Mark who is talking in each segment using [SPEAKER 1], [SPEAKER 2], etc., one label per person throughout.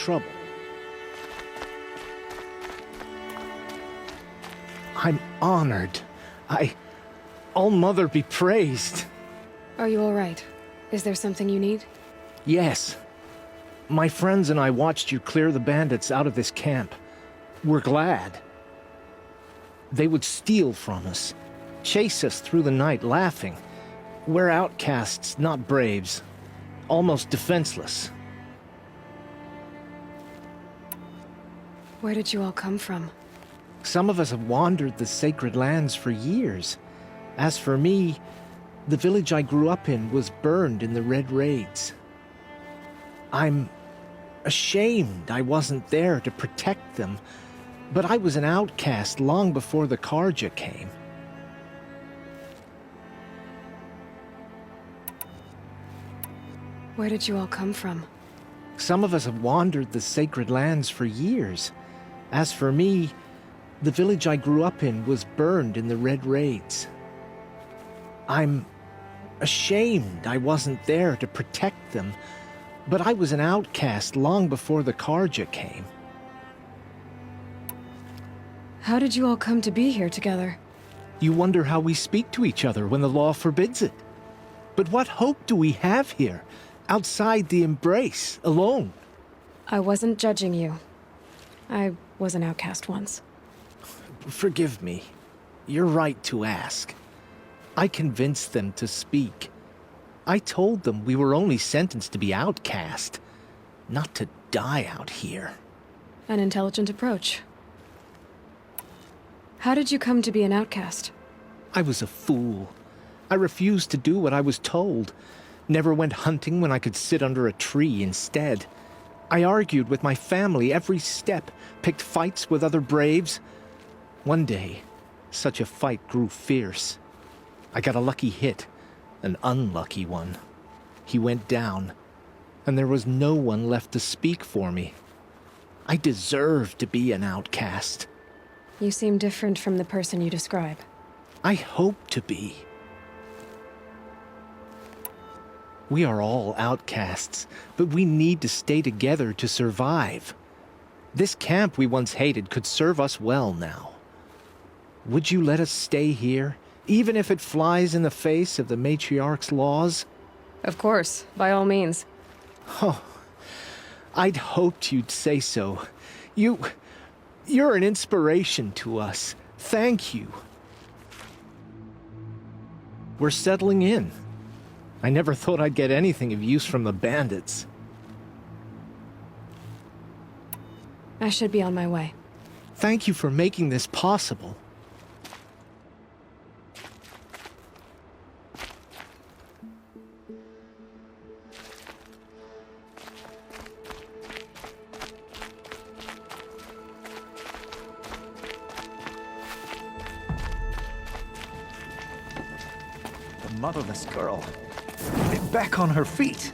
[SPEAKER 1] trouble. I'm honored. All Mother be praised.
[SPEAKER 2] Are you all right? Is there something you need?
[SPEAKER 1] Yes. My friends and I watched you clear the bandits out of this camp. We're glad. They would steal from us, chase us through the night laughing. We're outcasts, not braves. Almost defenseless.
[SPEAKER 2] Where did you all come from?
[SPEAKER 1] Some of us have wandered the sacred lands for years. As for me, the village I grew up in was burned in the Red Raids. I'm ashamed I wasn't there to protect them, but I was an outcast long before the Karja came.
[SPEAKER 2] Where did you all come from?
[SPEAKER 1] Some of us have wandered the sacred lands for years. As for me, the village I grew up in was burned in the Red Raids. I'm ashamed I wasn't there to protect them, but I was an outcast long before the Karja came.
[SPEAKER 2] How did you all come to be here together?
[SPEAKER 1] You wonder how we speak to each other when the law forbids it. But what hope do we have here, outside the embrace, alone?
[SPEAKER 2] I wasn't judging you. I was an outcast once.
[SPEAKER 1] Forgive me. You're right to ask. I convinced them to speak. I told them we were only sentenced to be outcast, not to die out here.
[SPEAKER 2] An intelligent approach. How did you come to be an outcast?
[SPEAKER 1] I was a fool. I refused to do what I was told. Never went hunting when I could sit under a tree instead. I argued with my family every step, picked fights with other braves. One day, such a fight grew fierce. I got a lucky hit, an unlucky one. He went down, and there was no one left to speak for me. I deserved to be an outcast.
[SPEAKER 2] You seem different from the person you describe.
[SPEAKER 1] I hope to be. We are all outcasts, but we need to stay together to survive. This camp we once hated could serve us well now. Would you let us stay here, even if it flies in the face of the matriarch's laws?
[SPEAKER 2] Of course, by all means.
[SPEAKER 1] Oh, I'd hoped you'd say so. You're an inspiration to us. Thank you. We're settling in. I never thought I'd get anything of use from the bandits.
[SPEAKER 2] I should be on my way.
[SPEAKER 1] Thank you for making this possible.
[SPEAKER 3] The motherless girl. Back on her feet.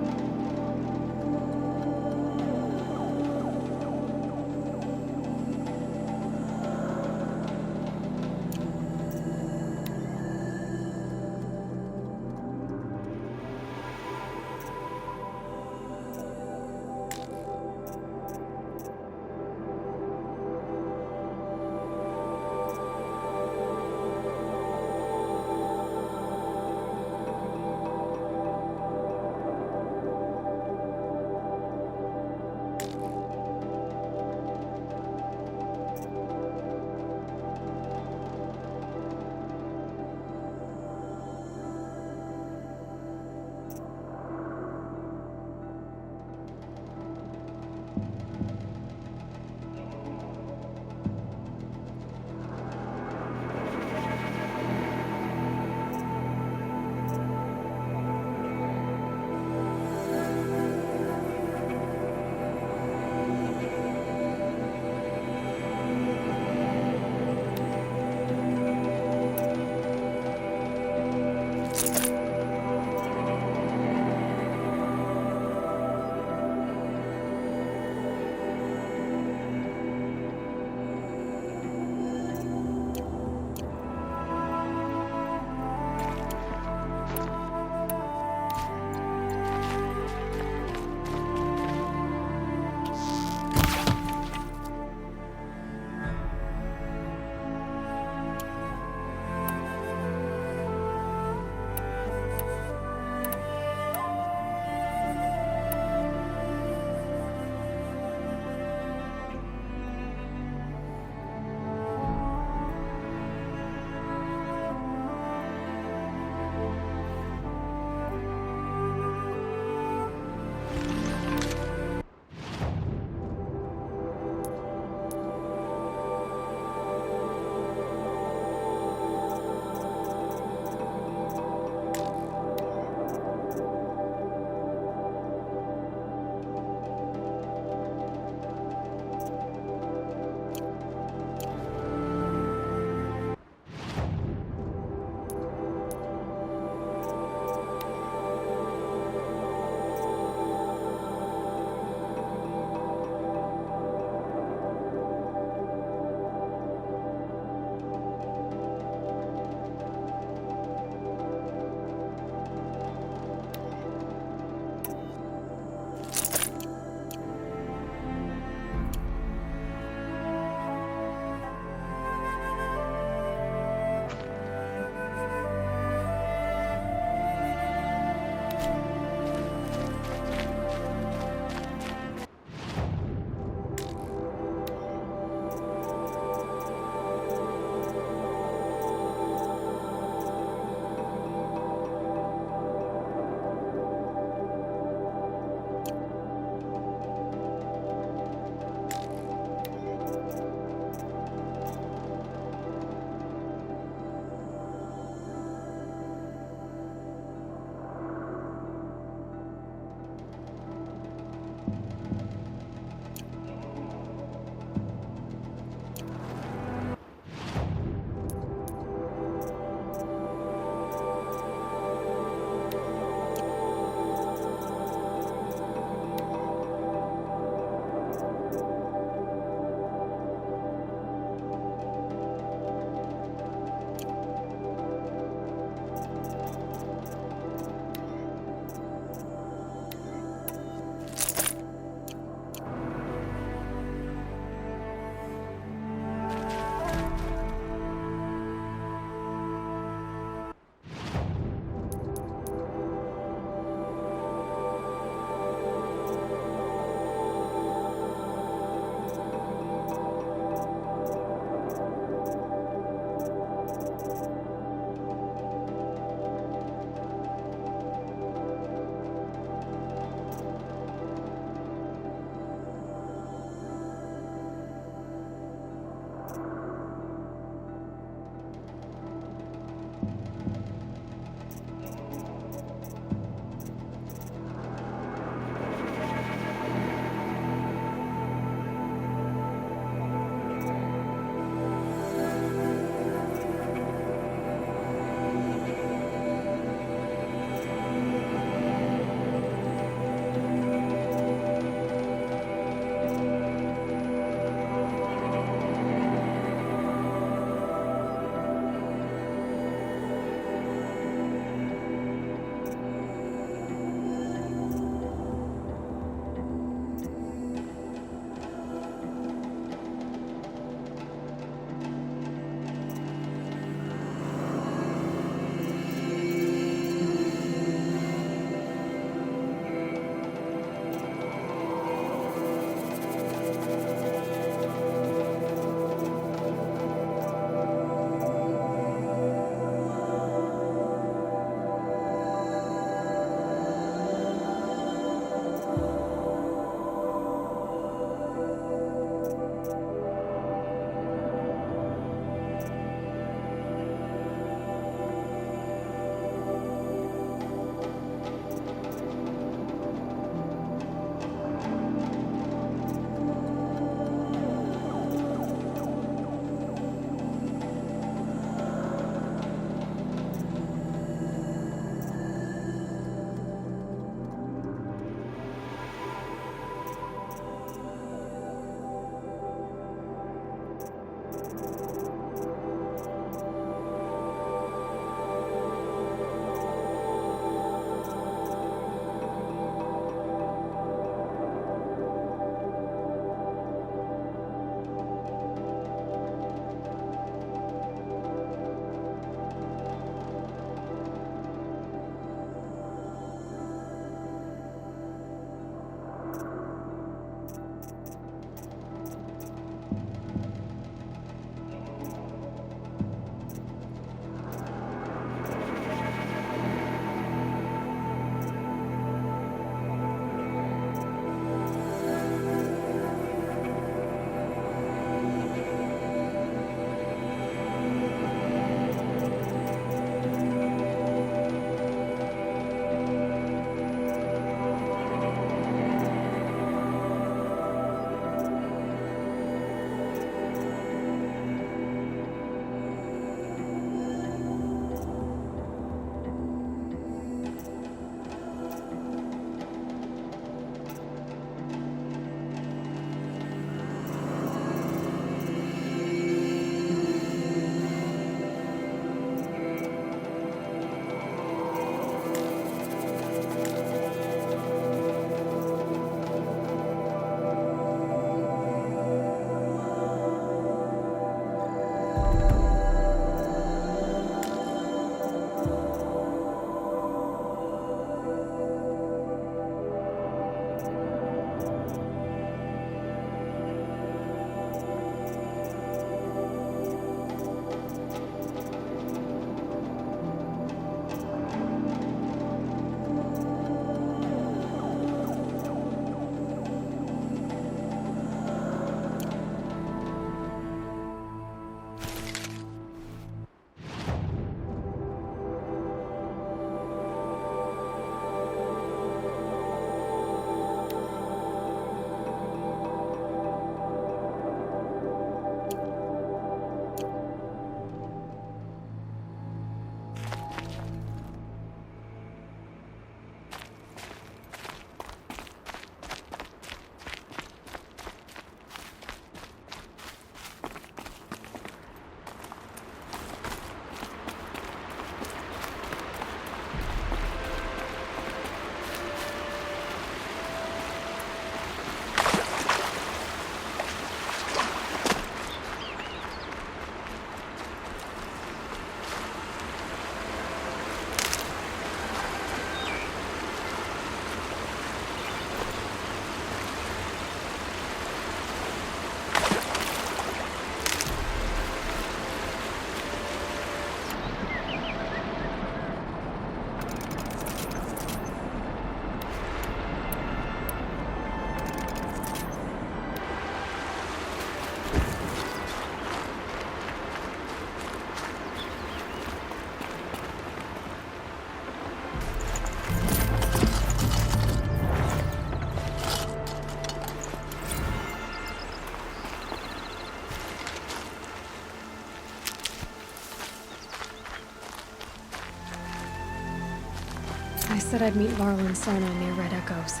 [SPEAKER 2] that I'd meet Varl and Sona near Red Echoes.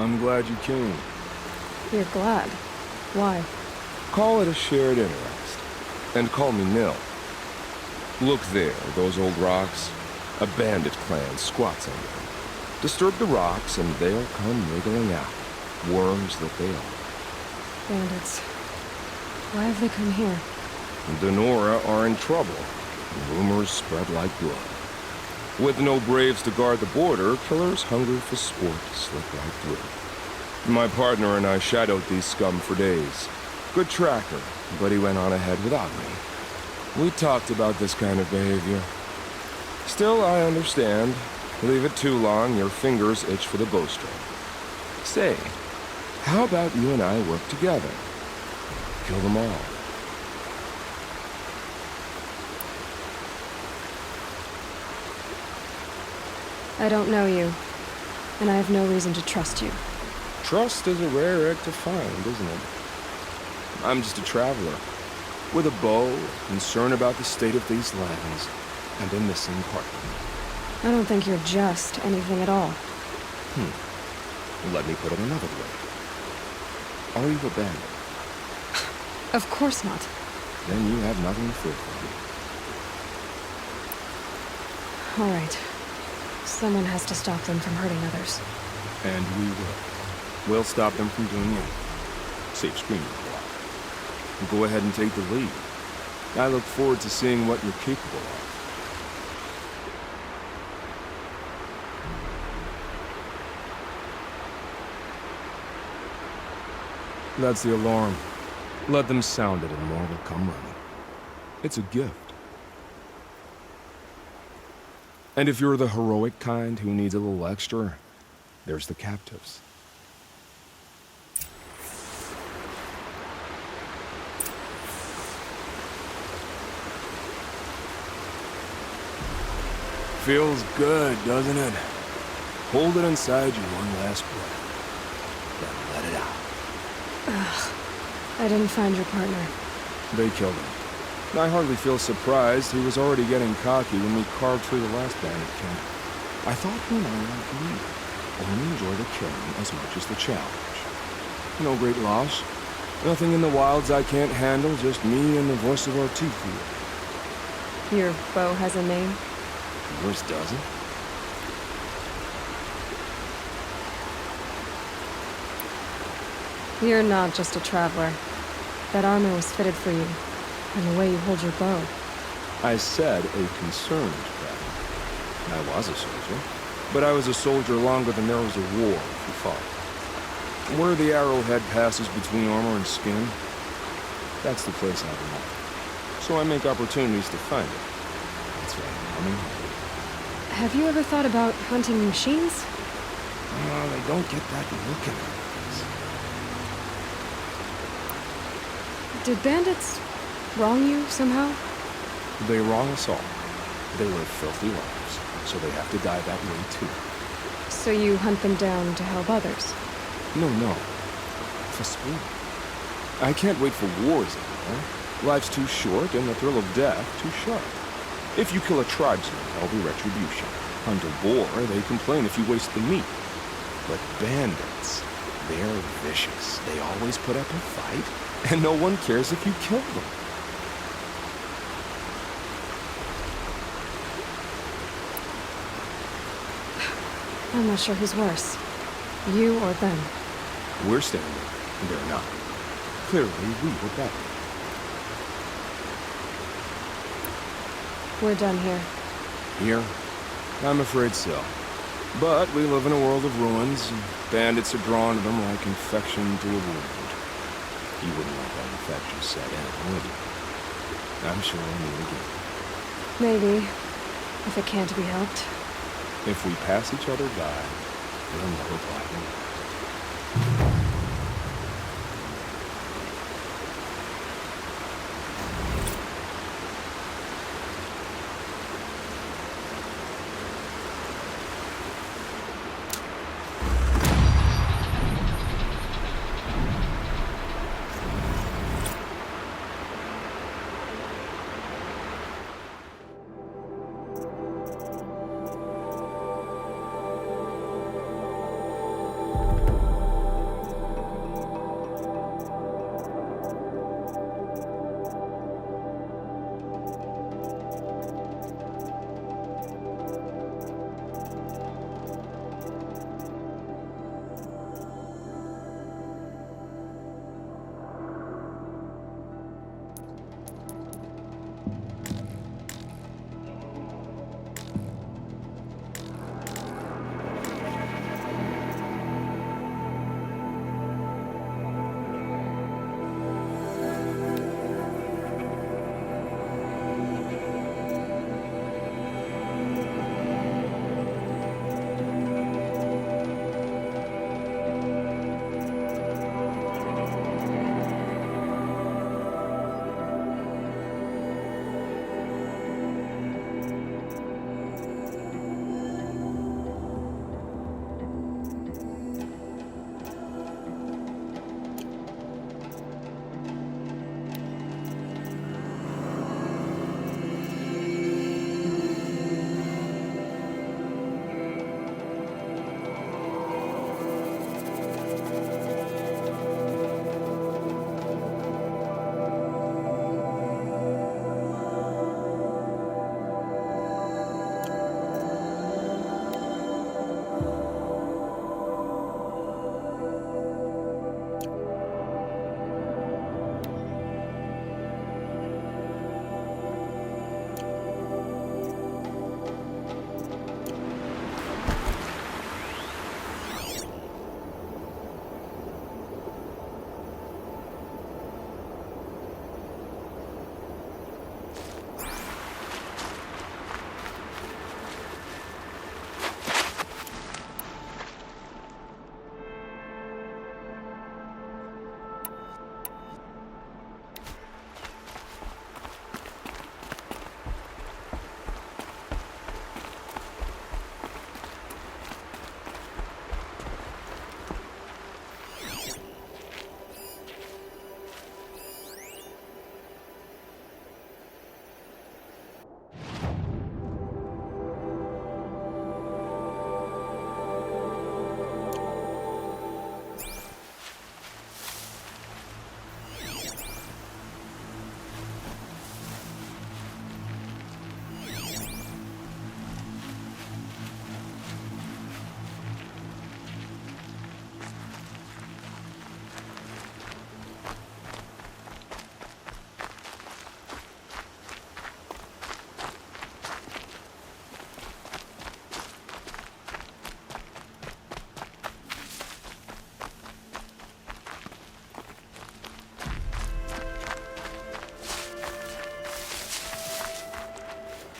[SPEAKER 4] I'm glad you came.
[SPEAKER 2] You're glad. Why?
[SPEAKER 4] Call it a shared interest. And call me Nil. Look there, those old rocks. A bandit clan squats under them. Disturb the rocks and they'll come wriggling out. Worms that they are.
[SPEAKER 2] Bandits. Why have they come here?
[SPEAKER 4] Denora are in trouble. Rumors spread like blood. With no braves to guard the border, killers hungry for sport slip right through. My partner and I shadowed these scum for days. Good tracker, but he went on ahead without me. We talked about this kind of behavior. Still, I understand. Leave it too long, your fingers itch for the bowstring. Say, how about you and I work together? Kill them all.
[SPEAKER 2] I don't know you, and I have no reason to trust you.
[SPEAKER 4] Trust is a rare egg to find, isn't it? I'm just a traveler, with a bow, concerned about the state of these lands, and a missing partner.
[SPEAKER 2] I don't think you're just anything at all.
[SPEAKER 4] Let me put it another way. Are you a bandit?
[SPEAKER 2] Of course not.
[SPEAKER 4] Then you have nothing to fear from me.
[SPEAKER 2] All right. Someone has to stop them from hurting others.
[SPEAKER 4] And we will. We'll stop them from doing anything. Save screaming a lot. Go ahead and take the lead. I look forward to seeing what you're capable of. That's the alarm. Let them sound it and more will come running. It's a gift. And if you're the heroic kind who needs a little extra, there's the captives. Feels good, doesn't it? Hold it inside you one last breath. Then let it out.
[SPEAKER 2] I didn't find your partner.
[SPEAKER 4] They killed him. I hardly feel surprised. He was already getting cocky when we carved through the last bandit camp. I thought you and I like me. Only enjoy the killing as much as the challenge. No great loss. Nothing in the wilds I can't handle, just me and the voice of our field.
[SPEAKER 2] Your bow has a name?
[SPEAKER 4] Yours doesn't?
[SPEAKER 2] You're not just a traveler. That armor was fitted for you, and the way you hold your bow.
[SPEAKER 4] I said a concerned traveler. I was a soldier, but I was a soldier longer than there was a war if you fought. Where the arrowhead passes between armor and skin, that's the place I belong. So I make opportunities to find it. That's why I'm coming home.
[SPEAKER 2] Have you ever thought about hunting machines?
[SPEAKER 4] They don't get that look in their eyes.
[SPEAKER 2] Did bandits wrong you somehow?
[SPEAKER 4] They wrong us all. They live filthy lives, so they have to die that way too.
[SPEAKER 2] So you hunt them down to help others?
[SPEAKER 4] No. For sport. I can't wait for wars anymore. Life's too short and the thrill of death too sharp. If you kill a tribesman, there'll be retribution. Hunt a boar, they complain if you waste the meat. But bandits, they're vicious. They always put up a fight, and no one cares if you kill them.
[SPEAKER 2] I'm not sure who's worse. You or them.
[SPEAKER 4] We're standing, they're not. Clearly, we were better.
[SPEAKER 2] We're done here.
[SPEAKER 4] Here? I'm afraid so. But we live in a world of ruins, and bandits are drawn to them like infection to a wound. You wouldn't let that infection set in, would you? I'm sure we'll meet again.
[SPEAKER 2] Maybe. If it can't be helped.
[SPEAKER 4] If we pass each other by, we'll never blacken.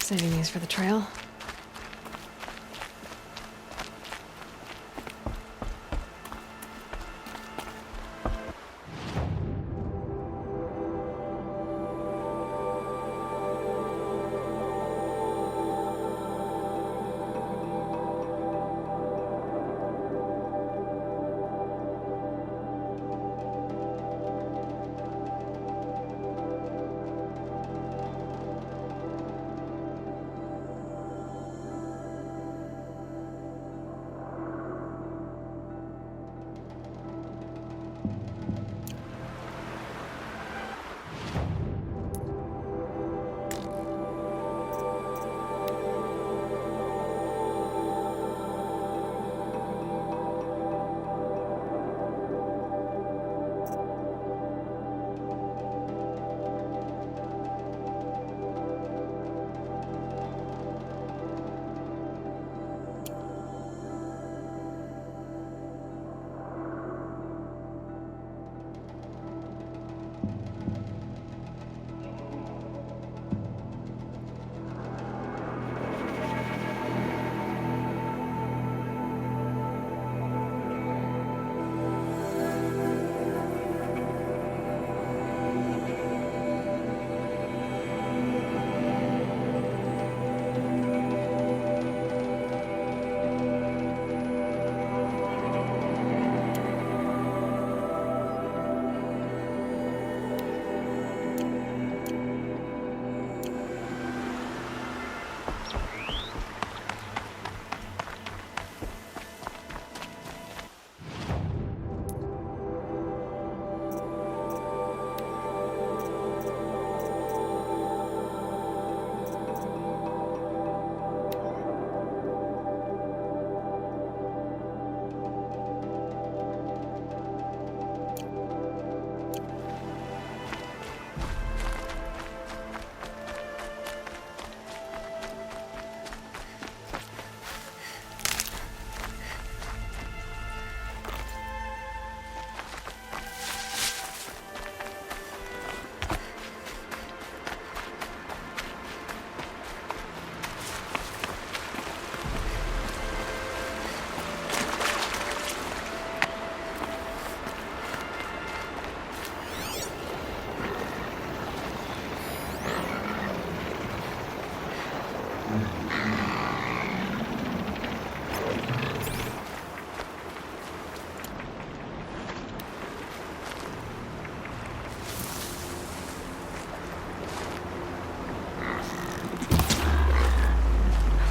[SPEAKER 2] Saving these for the trail.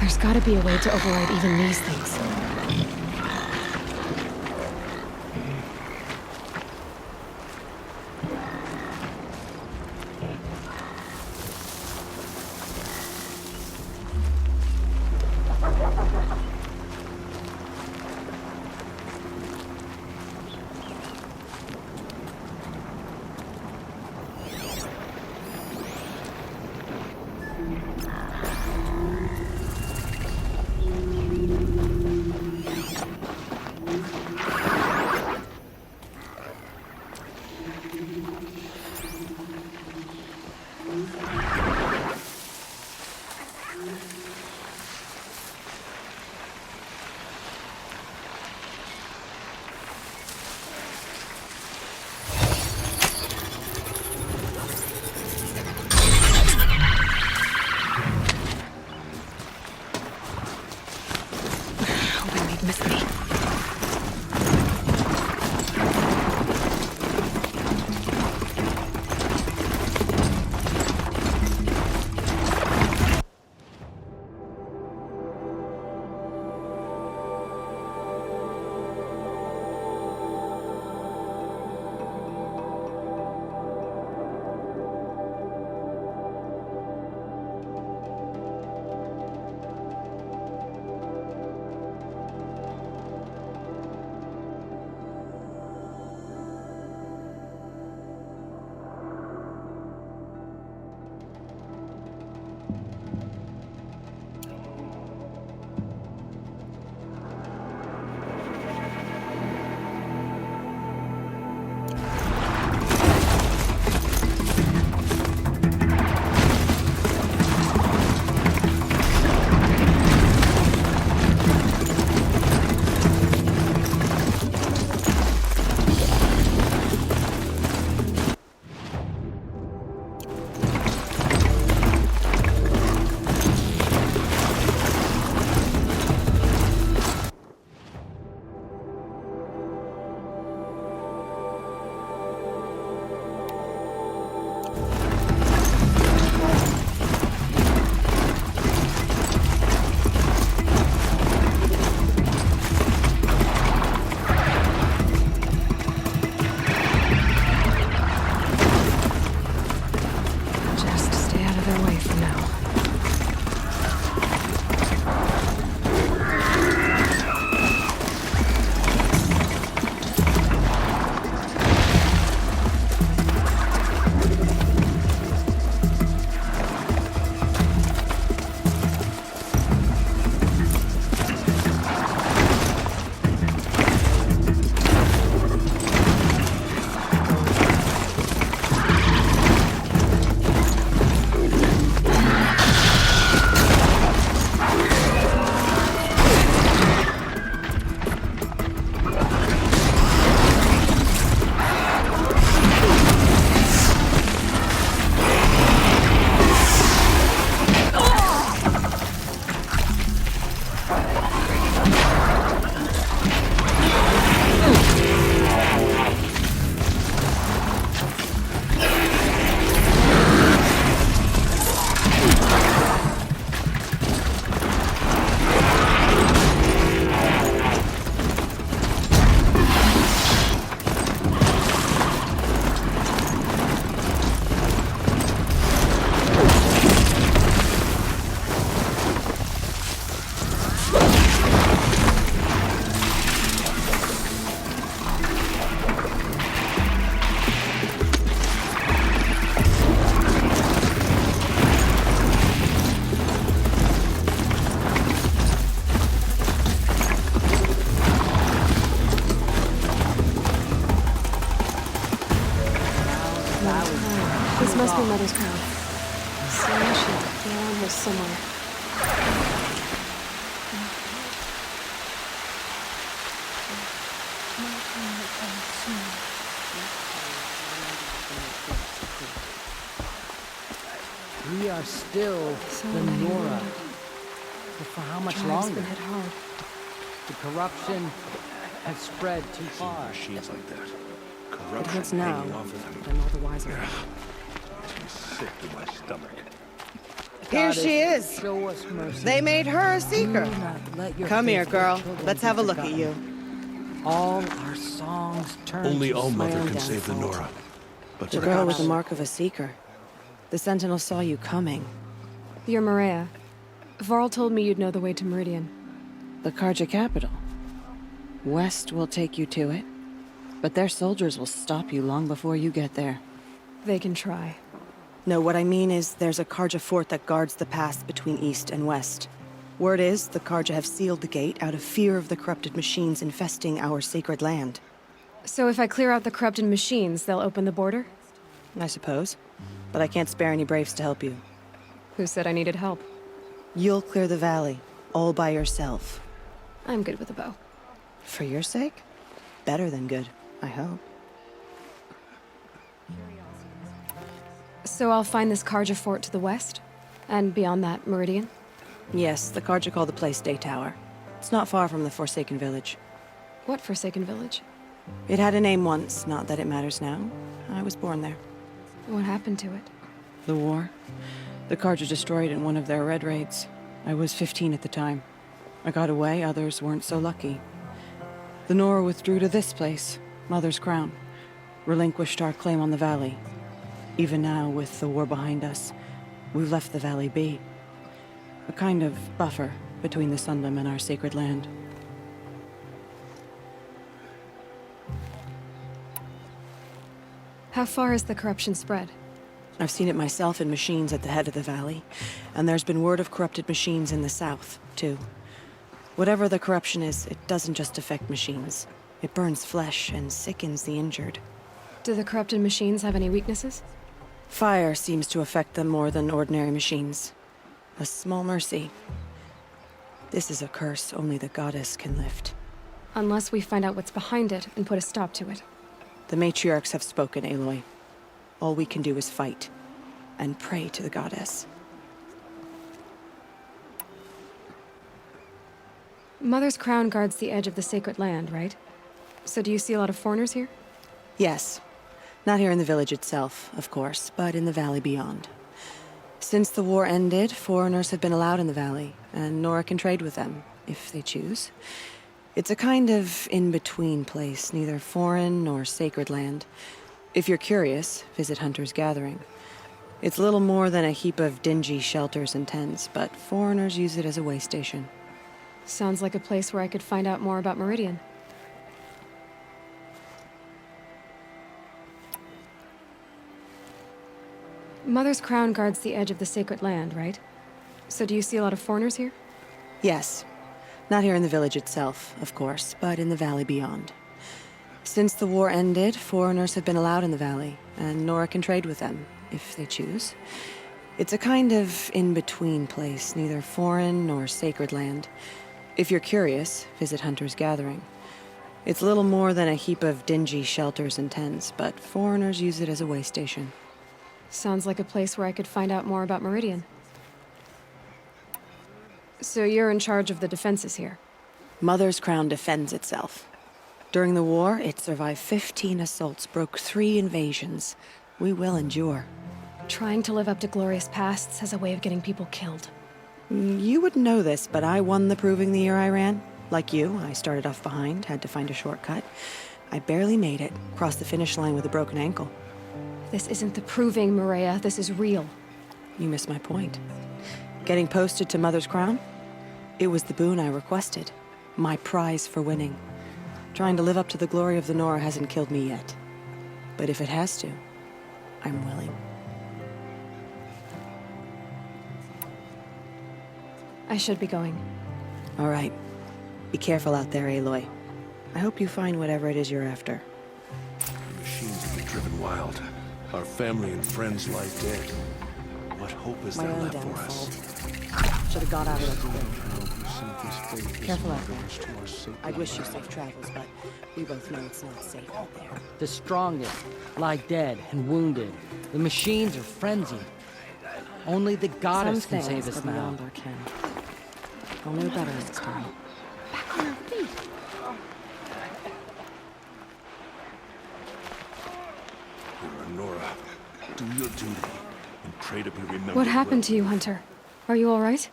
[SPEAKER 2] There's gotta be a way to override even these things. This must be Mother's crown. So I should get on her somewhere.
[SPEAKER 5] We are still the Nora. But for how much
[SPEAKER 2] Tribe's
[SPEAKER 5] longer?
[SPEAKER 2] been hit hard.
[SPEAKER 5] The corruption has spread too far.
[SPEAKER 3] Machines like that.
[SPEAKER 2] It
[SPEAKER 3] Corruption
[SPEAKER 2] hurts now,
[SPEAKER 3] hanging off of them.
[SPEAKER 2] then all the wiser.
[SPEAKER 3] Makes me sick to my stomach.
[SPEAKER 6] Here she
[SPEAKER 5] Goddess,
[SPEAKER 6] is.
[SPEAKER 5] Show us mercy.
[SPEAKER 6] They made her a seeker.
[SPEAKER 5] Do not let your
[SPEAKER 6] Come here,
[SPEAKER 5] faithful
[SPEAKER 6] girl.
[SPEAKER 5] children
[SPEAKER 6] Let's
[SPEAKER 5] be
[SPEAKER 6] have a look at
[SPEAKER 5] forgotten.
[SPEAKER 6] you.
[SPEAKER 5] All our songs turn
[SPEAKER 3] Only
[SPEAKER 5] to
[SPEAKER 3] All-Mother
[SPEAKER 5] smile
[SPEAKER 3] can
[SPEAKER 5] down
[SPEAKER 3] save the
[SPEAKER 5] fault.
[SPEAKER 3] Nora. But
[SPEAKER 6] The girl with
[SPEAKER 3] perhaps
[SPEAKER 6] the mark of a seeker. The Sentinel saw you coming.
[SPEAKER 2] You're Maria. Varl told me you'd know the way to Meridian.
[SPEAKER 6] The Karja capital. West will take you to it, but their soldiers will stop you long before you get there.
[SPEAKER 2] They can try.
[SPEAKER 6] No, what I mean is there's a Karja fort that guards the pass between East and West. Word is the Karja have sealed the gate out of fear of the corrupted machines infesting our sacred land.
[SPEAKER 2] So if I clear out the corrupted machines, they'll open the border?
[SPEAKER 6] I suppose. But I can't spare any braves to help you.
[SPEAKER 2] Who said I needed help?
[SPEAKER 6] You'll clear the valley, all by yourself.
[SPEAKER 2] I'm good with a bow.
[SPEAKER 6] For your sake? Better than good, I hope.
[SPEAKER 2] So I'll find this Karja fort to the west? And beyond that, Meridian?
[SPEAKER 6] Yes, the Karja call the place Day Tower. It's not far from the Forsaken Village.
[SPEAKER 2] What Forsaken Village?
[SPEAKER 6] It had a name once, not that it matters now. I was born there.
[SPEAKER 2] What happened to it?
[SPEAKER 6] The war. The Karja destroyed in one of their red raids. I was 15 at the time. I got away, others weren't so lucky. The Nora withdrew to this place, Mother's Crown. Relinquished our claim on the valley. Even now, with the war behind us, we've left the valley be. A kind of buffer between the Sundom and our sacred land.
[SPEAKER 2] How far has the corruption spread?
[SPEAKER 6] I've seen it myself in machines at the head of the valley, and there's been word of corrupted machines in the south, too. Whatever the corruption is, it doesn't just affect machines. It burns flesh and sickens the injured.
[SPEAKER 2] Do the corrupted machines have any weaknesses?
[SPEAKER 6] Fire seems to affect them more than ordinary machines. A small mercy. This is a curse only the goddess can lift.
[SPEAKER 2] Unless we find out what's behind it and put a stop to it.
[SPEAKER 6] The matriarchs have spoken, Aloy. All we can do is fight, and pray to the goddess.
[SPEAKER 2] Mother's crown guards the edge of the sacred land, right? So do you see a lot of foreigners here?
[SPEAKER 6] Yes. Not here in the village itself, of course, but in the valley beyond. Since the war ended, foreigners have been allowed in the valley, and Nora can trade with them, if they choose. It's a kind of in-between place, neither foreign nor sacred land. If you're curious, visit Hunter's Gathering. It's little more than a heap of dingy shelters and tents, but foreigners use it as a way station.
[SPEAKER 2] Sounds like a place where I could find out more about Meridian. Mother's crown guards the edge of the sacred land, right? So do you see a lot of foreigners here?
[SPEAKER 6] Yes. Not here in the village itself, of course, but in the valley beyond. Since the war ended, foreigners have been allowed in the valley, and Nora can trade with them, if they choose. It's a kind of in-between place, neither foreign nor sacred land. If you're curious, visit Hunter's Gathering. It's little more than a heap of dingy shelters and tents, but foreigners use it as a way station.
[SPEAKER 2] Sounds like a place where I could find out more about Meridian. So you're in charge of the defenses here?
[SPEAKER 6] Mother's Crown defends itself. During the war, it survived 15 assaults, broke 3 invasions. We will endure.
[SPEAKER 2] Trying to live up to glorious pasts as a way of getting people killed.
[SPEAKER 6] You wouldn't know this, but I won the proving the year I ran. Like you, I started off behind, had to find a shortcut. I barely made it, crossed the finish line with a broken ankle.
[SPEAKER 2] This isn't the proving, Maria. This is real.
[SPEAKER 6] You missed my point. Getting posted to Mother's Crown? It was the boon I requested. My prize for winning. Trying to live up to the glory of the Nora hasn't killed me yet. But if it has to, I'm willing.
[SPEAKER 2] I should be going.
[SPEAKER 6] All right. Be careful out there, Aloy. I hope you find whatever it is you're after.
[SPEAKER 3] The machines have been driven wild.
[SPEAKER 7] Our family and friends lie dead. What hope is
[SPEAKER 6] My
[SPEAKER 7] there
[SPEAKER 6] own
[SPEAKER 7] left for us?
[SPEAKER 6] downfall. Should have got out of it. Careful out there. I'd wish you safe travels, but we both know it's not safe out there.
[SPEAKER 5] The strongest lie dead and wounded. The machines are frenzied. Only the goddess
[SPEAKER 6] Some
[SPEAKER 5] can
[SPEAKER 6] things
[SPEAKER 5] save us
[SPEAKER 6] are
[SPEAKER 5] now.
[SPEAKER 6] beyond our ken. I'll know better next time.
[SPEAKER 2] Back on her feet.
[SPEAKER 7] Here, Nora, do your duty and pray to be remembered.
[SPEAKER 2] What happened to you, Hunter? Are you all right?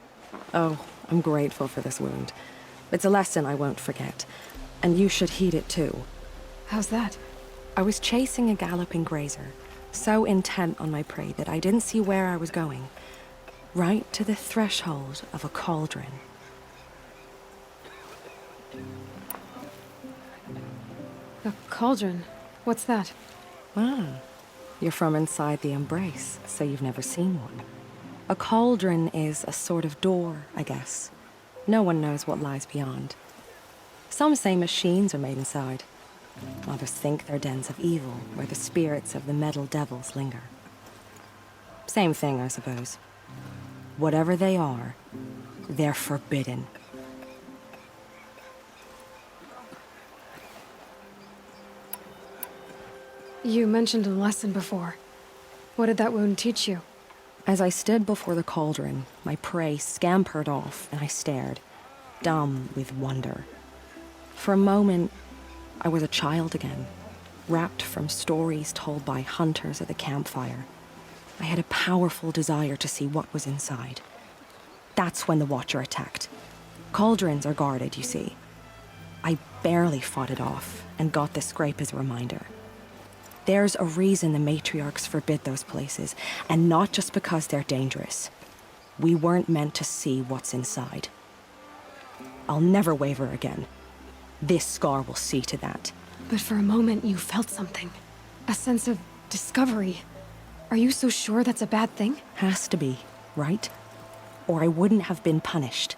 [SPEAKER 6] Oh, I'm grateful for this wound. It's a lesson I won't forget. And you should heed it too.
[SPEAKER 2] How's that?
[SPEAKER 6] I was chasing a galloping grazer, so intent on my prey that I didn't see where I was going. Right to the threshold of a cauldron.
[SPEAKER 2] A cauldron? What's that?
[SPEAKER 6] Ah, you're from inside the embrace, so you've never seen one. A cauldron is a sort of door, I guess. No one knows what lies beyond. Some say machines are made inside. Others think they're dens of evil, where the spirits of the metal devils linger. Same thing, I suppose. Whatever they are, they're forbidden.
[SPEAKER 2] You mentioned a lesson before. What did that wound teach you?
[SPEAKER 6] As I stood before the cauldron, my prey scampered off, and I stared, dumb with wonder. For a moment, I was a child again, wrapped from stories told by hunters at the campfire. I had a powerful desire to see what was inside. That's when the Watcher attacked. Cauldrons are guarded, you see. I barely fought it off, and got the scrape as a reminder. There's a reason the matriarchs forbid those places, and not just because they're dangerous. We weren't meant to see what's inside. I'll never waver again. This scar will see to that.
[SPEAKER 2] But for a moment you felt something. A sense of discovery. Are you so sure that's a bad thing?
[SPEAKER 6] Has to be, right? Or I wouldn't have been punished.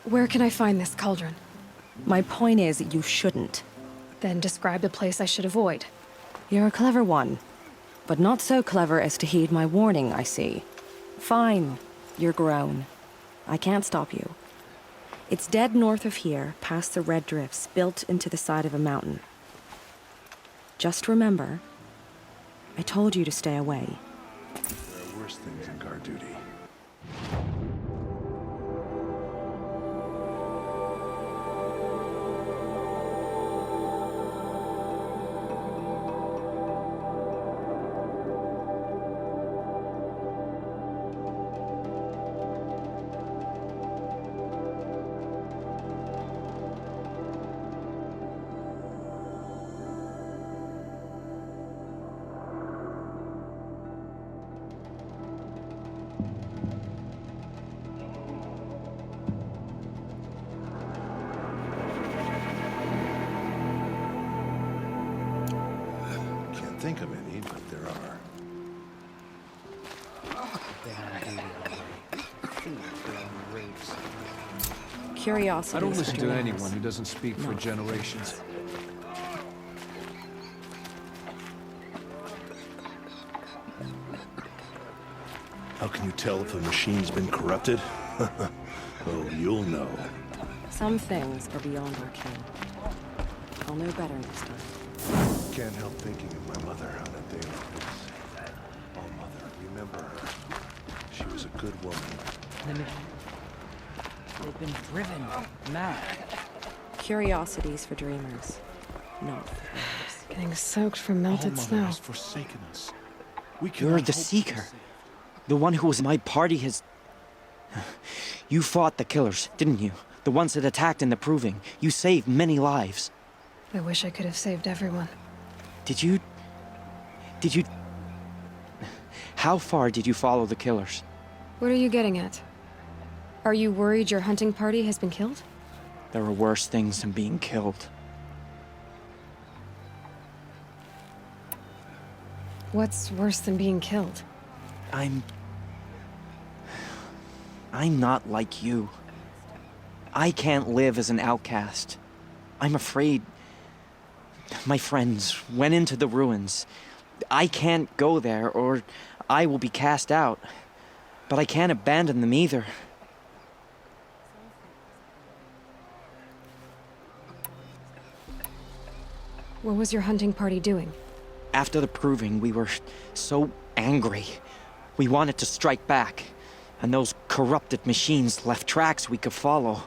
[SPEAKER 2] Where can I find this cauldron?
[SPEAKER 6] My point is, you shouldn't.
[SPEAKER 2] Then describe the place I should avoid.
[SPEAKER 6] You're a clever one, but not so clever as to heed my warning, I see. Fine, you're grown. I can't stop you. It's dead north of here, past the red drifts, built into the side of a mountain. Just remember, I told you to stay away.
[SPEAKER 7] There are worse things in guard duty. Think of any, but there are.
[SPEAKER 6] Curiosity.
[SPEAKER 3] I don't
[SPEAKER 6] is
[SPEAKER 3] listen
[SPEAKER 6] what
[SPEAKER 3] to
[SPEAKER 6] matters.
[SPEAKER 3] anyone who doesn't speak for
[SPEAKER 6] No.
[SPEAKER 3] generations.
[SPEAKER 7] How can you tell if a machine's been corrupted? Oh, you'll know.
[SPEAKER 6] Some things are beyond our ken. I'll know better next time.
[SPEAKER 7] Can't help thinking of my mother on a day like this. Oh, Mother, remember her. She was a good woman.
[SPEAKER 5] They've been driven mad.
[SPEAKER 6] Curiosities for dreamers, not for dreamers.
[SPEAKER 2] Getting soaked from
[SPEAKER 7] All
[SPEAKER 2] melted
[SPEAKER 7] Mother
[SPEAKER 2] snow.
[SPEAKER 7] has forsaken us. We
[SPEAKER 8] You're
[SPEAKER 7] cannot
[SPEAKER 8] the
[SPEAKER 7] hope to
[SPEAKER 8] Seeker.
[SPEAKER 7] save.
[SPEAKER 8] The one who was my party has... You fought the killers, didn't you? The ones that attacked in the Proving. You saved many lives.
[SPEAKER 2] I wish I could have saved everyone.
[SPEAKER 8] Did you... How far did you follow the killers?
[SPEAKER 2] What are you getting at? Are you worried your hunting party has been killed?
[SPEAKER 8] There are worse things than being killed.
[SPEAKER 2] What's worse than being killed?
[SPEAKER 8] I'm not like you. I can't live as an outcast. I'm afraid... My friends went into the ruins. I can't go there, or I will be cast out. But I can't abandon them either.
[SPEAKER 2] What was your hunting party doing?
[SPEAKER 8] After the Proving, we were so angry. We wanted to strike back. And those corrupted machines left tracks we could follow.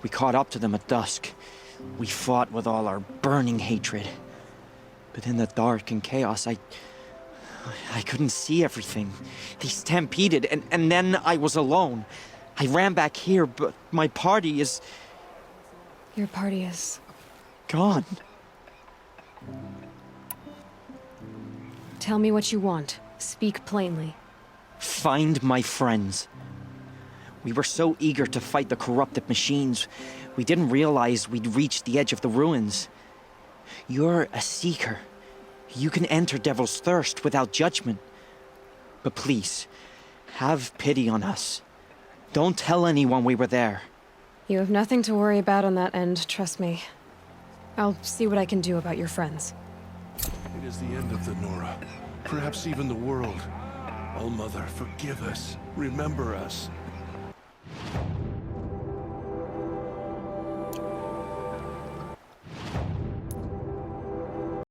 [SPEAKER 8] We caught up to them at dusk. We fought with all our burning hatred. But in the dark and chaos, I couldn't see everything. They stampeded, and then I was alone. I ran back here, but my party is...
[SPEAKER 2] Your party is...
[SPEAKER 8] gone.
[SPEAKER 2] Tell me what you want. Speak plainly.
[SPEAKER 8] Find my friends. We were so eager to fight the corrupted machines, we didn't realize we'd reached the edge of the ruins. You're a Seeker. You can enter Devil's Thirst without judgment. But please, have pity on us. Don't tell anyone we were there.
[SPEAKER 2] You have nothing to worry about on that end, trust me. I'll see what I can do about your friends.
[SPEAKER 7] It is the end of the Nora. Perhaps even the world. All Mother, forgive us. Remember us.